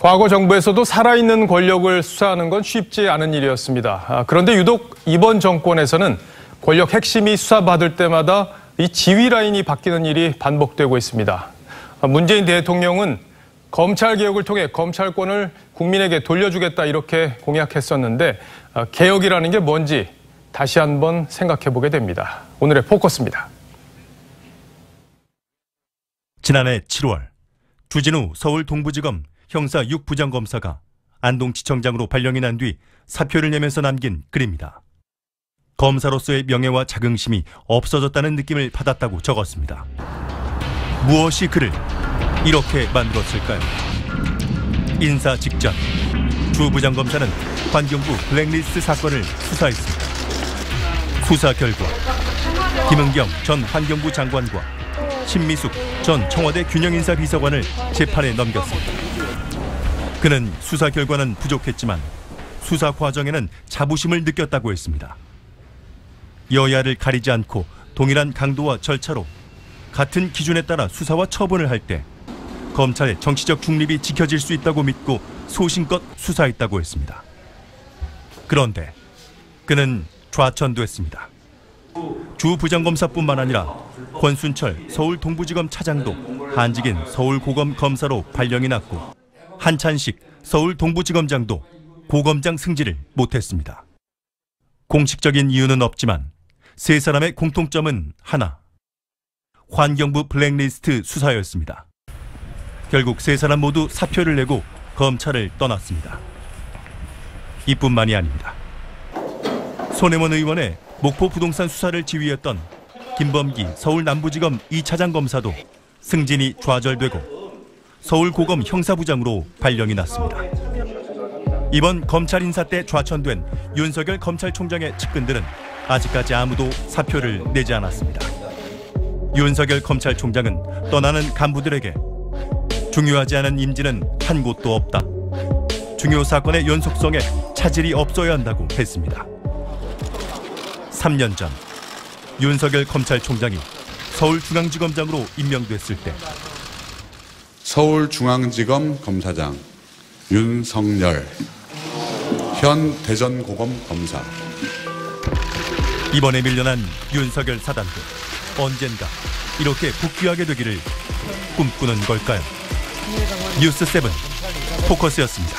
과거 정부에서도 살아있는 권력을 수사하는 건 쉽지 않은 일이었습니다. 그런데 유독 이번 정권에서는 권력 핵심이 수사받을 때마다 이 지휘 라인이 바뀌는 일이 반복되고 있습니다. 문재인 대통령은 검찰 개혁을 통해 검찰권을 국민에게 돌려주겠다 이렇게 공약했었는데 개혁이라는 게 뭔지 다시 한번 생각해 보게 됩니다. 오늘의 포커스입니다. 지난해 7월 주진우 서울 동부지검 형사 6부장검사가 안동지청장으로 발령이 난 뒤 사표를 내면서 남긴 글입니다. 검사로서의 명예와 자긍심이 없어졌다는 느낌을 받았다고 적었습니다. 무엇이 그를 이렇게 만들었을까요? 인사 직전 주 부장검사는 환경부 블랙리스트 사건을 수사했습니다. 수사 결과 김은경 전 환경부 장관과 신미숙 전 청와대 균형인사비서관을 재판에 넘겼습니다. 그는 수사 결과는 부족했지만 수사 과정에는 자부심을 느꼈다고 했습니다. 여야를 가리지 않고 동일한 강도와 절차로 같은 기준에 따라 수사와 처분을 할 때 검찰의 정치적 중립이 지켜질 수 있다고 믿고 소신껏 수사했다고 했습니다. 그런데 그는 좌천됐습니다. 주 부장검사뿐만 아니라 권순철 서울 동부지검 차장도 한직인 서울고검 검사로 발령이 났고 한찬식 서울 동부지검장도 고검장 승진을 못했습니다. 공식적인 이유는 없지만 세 사람의 공통점은 하나, 환경부 블랙리스트 수사였습니다. 결국 세 사람 모두 사표를 내고 검찰을 떠났습니다. 이뿐만이 아닙니다. 손혜원 의원의 목포 부동산 수사를 지휘했던 김범기 서울 남부지검 2차장 검사도 승진이 좌절되고 서울고검 형사부장으로 발령이 났습니다. 이번 검찰 인사 때 좌천된 윤석열 검찰총장의 측근들은 아직까지 아무도 사표를 내지 않았습니다. 윤석열 검찰총장은 떠나는 간부들에게 중요하지 않은 임지는 한 곳도 없다. 중요 사건의 연속성에 차질이 없어야 한다고 했습니다. 3년 전 윤석열 검찰총장이 서울중앙지검장으로 임명됐을 때 서울중앙지검 검사장 윤석열, 현 대전고검 검사. 이번에 밀려난 윤석열 사단도 언젠가 이렇게 복귀하게 되기를 꿈꾸는 걸까요? 뉴스7 포커스였습니다.